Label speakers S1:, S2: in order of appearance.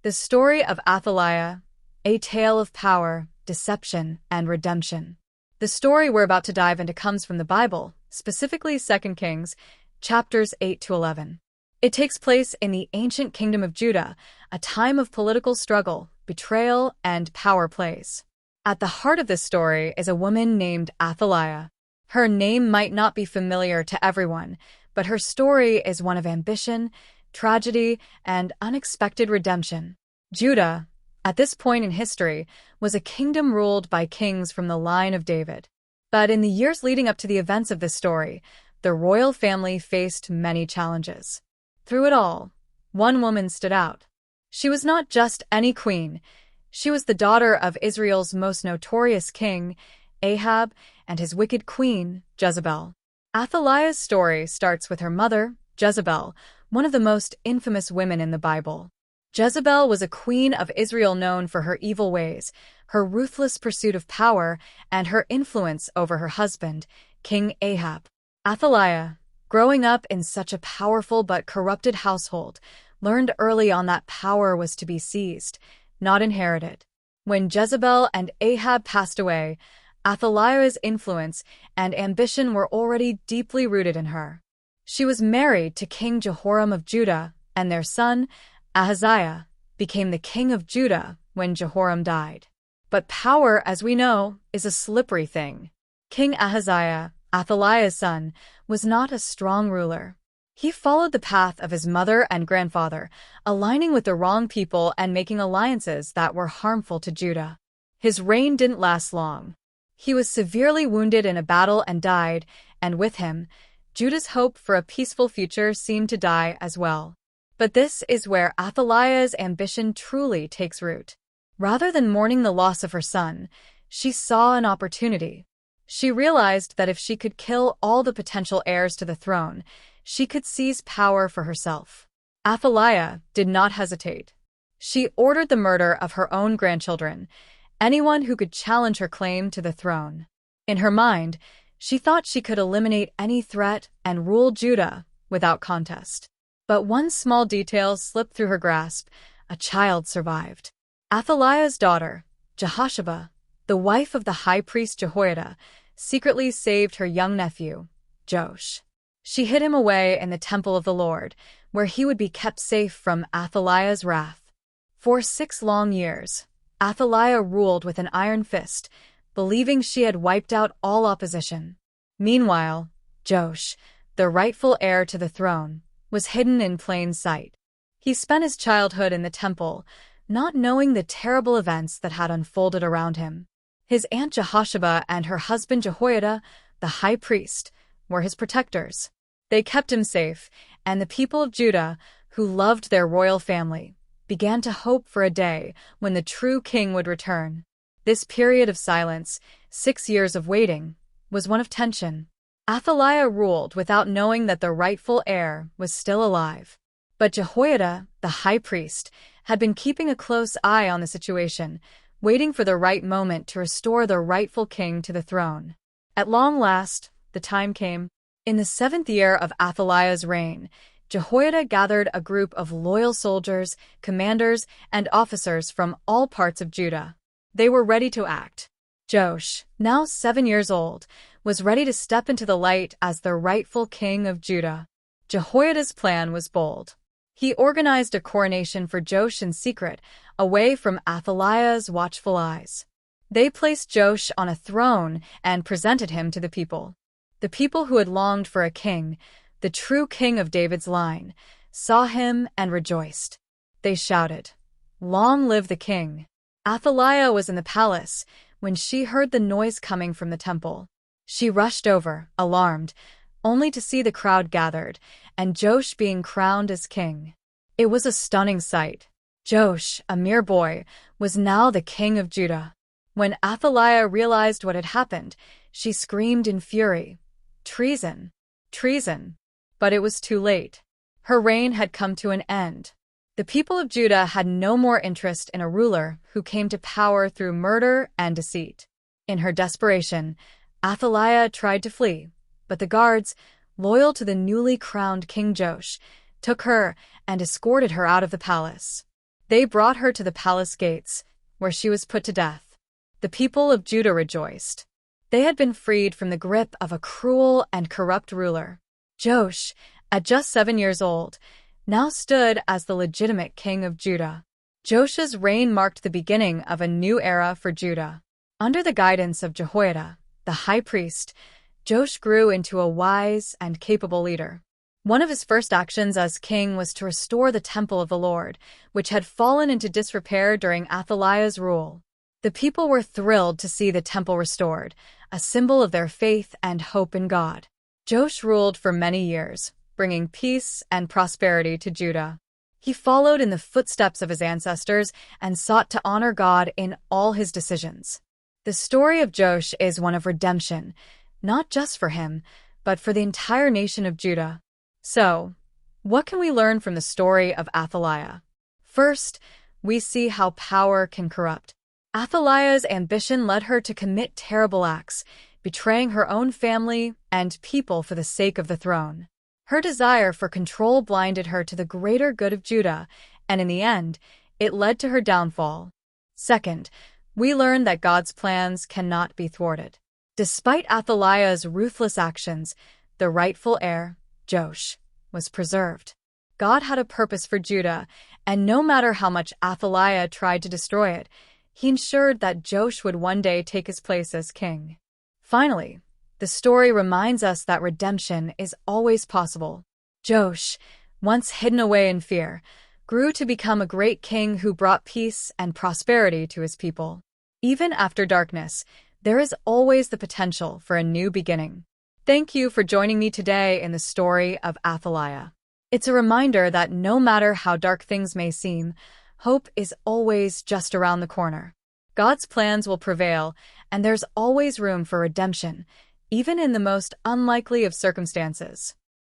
S1: The story of Athaliah, a tale of power, deception, and redemption. The story we're about to dive into comes from the Bible, specifically 2 Kings, chapters 8 to 11. It takes place in the ancient kingdom of Judah, a time of political struggle, betrayal, and power plays. At the heart of this story is a woman named Athaliah. Her name might not be familiar to everyone, but her story is one of ambition, tragedy, and unexpected redemption. Judah, at this point in history, was a kingdom ruled by kings from the line of David. But in the years leading up to the events of this story, the royal family faced many challenges. Through it all, one woman stood out. She was not just any queen. She was the daughter of Israel's most notorious king, Ahab, and his wicked queen, Jezebel. Athaliah's story starts with her mother, Jezebel, one of the most infamous women in the Bible. Jezebel was a queen of Israel known for her evil ways, her ruthless pursuit of power, and her influence over her husband, King Ahab. Athaliah, growing up in such a powerful but corrupted household, learned early on that power was to be seized, not inherited. When Jezebel and Ahab passed away, Athaliah's influence and ambition were already deeply rooted in her. She was married to King Jehoram of Judah, and their son, Ahaziah, became the king of Judah when Jehoram died. But power, as we know, is a slippery thing. King Ahaziah, Athaliah's son, was not a strong ruler. He followed the path of his mother and grandfather, aligning with the wrong people and making alliances that were harmful to Judah. His reign didn't last long. He was severely wounded in a battle and died, and with him, Judah's hope for a peaceful future seemed to die as well. But this is where Athaliah's ambition truly takes root. Rather than mourning the loss of her son, she saw an opportunity. She realized that if she could kill all the potential heirs to the throne, she could seize power for herself. Athaliah did not hesitate. She ordered the murder of her own grandchildren, anyone who could challenge her claim to the throne. In her mind, she thought she could eliminate any threat and rule Judah without contest. But one small detail slipped through her grasp: a child survived. Athaliah's daughter, Jehosheba, the wife of the high priest Jehoiada, secretly saved her young nephew, Joash. She hid him away in the temple of the Lord, where he would be kept safe from Athaliah's wrath. For 6 long years, Athaliah ruled with an iron fist, believing she had wiped out all opposition. Meanwhile, Joash, the rightful heir to the throne, was hidden in plain sight. He spent his childhood in the temple, not knowing the terrible events that had unfolded around him. His aunt Jehosheba and her husband Jehoiada, the high priest, were his protectors. They kept him safe, and the people of Judah, who loved their royal family, began to hope for a day when the true king would return. This period of silence, 6 years of waiting, was one of tension. Athaliah ruled without knowing that the rightful heir was still alive. But Jehoiada, the high priest, had been keeping a close eye on the situation, waiting for the right moment to restore the rightful king to the throne. At long last, the time came. In the 7th year of Athaliah's reign, Jehoiada gathered a group of loyal soldiers, commanders, and officers from all parts of Judah. They were ready to act. Joash, now 7 years old, was ready to step into the light as the rightful king of Judah. Jehoiada's plan was bold. He organized a coronation for Joash in secret, away from Athaliah's watchful eyes. They placed Joash on a throne and presented him to the people. The people who had longed for a king, the true king of David's line, saw him and rejoiced. They shouted, "Long live the king!" Athaliah was in the palace when she heard the noise coming from the temple. She rushed over, alarmed, only to see the crowd gathered, and Joash being crowned as king. It was a stunning sight. Joash, a mere boy, was now the king of Judah. When Athaliah realized what had happened, she screamed in fury, "Treason! Treason!" But it was too late. Her reign had come to an end. The people of Judah had no more interest in a ruler who came to power through murder and deceit. In her desperation, Athaliah tried to flee, but the guards, loyal to the newly crowned King Joash, took her and escorted her out of the palace. They brought her to the palace gates, where she was put to death. The people of Judah rejoiced. They had been freed from the grip of a cruel and corrupt ruler. Joash, at just 7 years old, now stood as the legitimate king of Judah. Joash's reign marked the beginning of a new era for Judah. Under the guidance of Jehoiada, the high priest, Joash grew into a wise and capable leader. One of his first actions as king was to restore the temple of the Lord, which had fallen into disrepair during Athaliah's rule. The people were thrilled to see the temple restored, a symbol of their faith and hope in God. Joash ruled for many years, bringing peace and prosperity to Judah. He followed in the footsteps of his ancestors and sought to honor God in all his decisions. The story of Joash is one of redemption, not just for him, but for the entire nation of Judah. So, what can we learn from the story of Athaliah? First, we see how power can corrupt. Athaliah's ambition led her to commit terrible acts, betraying her own family and people for the sake of the throne. Her desire for control blinded her to the greater good of Judah, and in the end, it led to her downfall. Second, we learn that God's plans cannot be thwarted. Despite Athaliah's ruthless actions, the rightful heir, Joash, was preserved. God had a purpose for Judah, and no matter how much Athaliah tried to destroy it, he ensured that Joash would one day take his place as king. Finally, the story reminds us that redemption is always possible. Joash, once hidden away in fear, grew to become a great king who brought peace and prosperity to his people. Even after darkness, there is always the potential for a new beginning. Thank you for joining me today in the story of Athaliah. It's a reminder that no matter how dark things may seem, hope is always just around the corner. God's plans will prevail, and there's always room for redemption, even in the most unlikely of circumstances.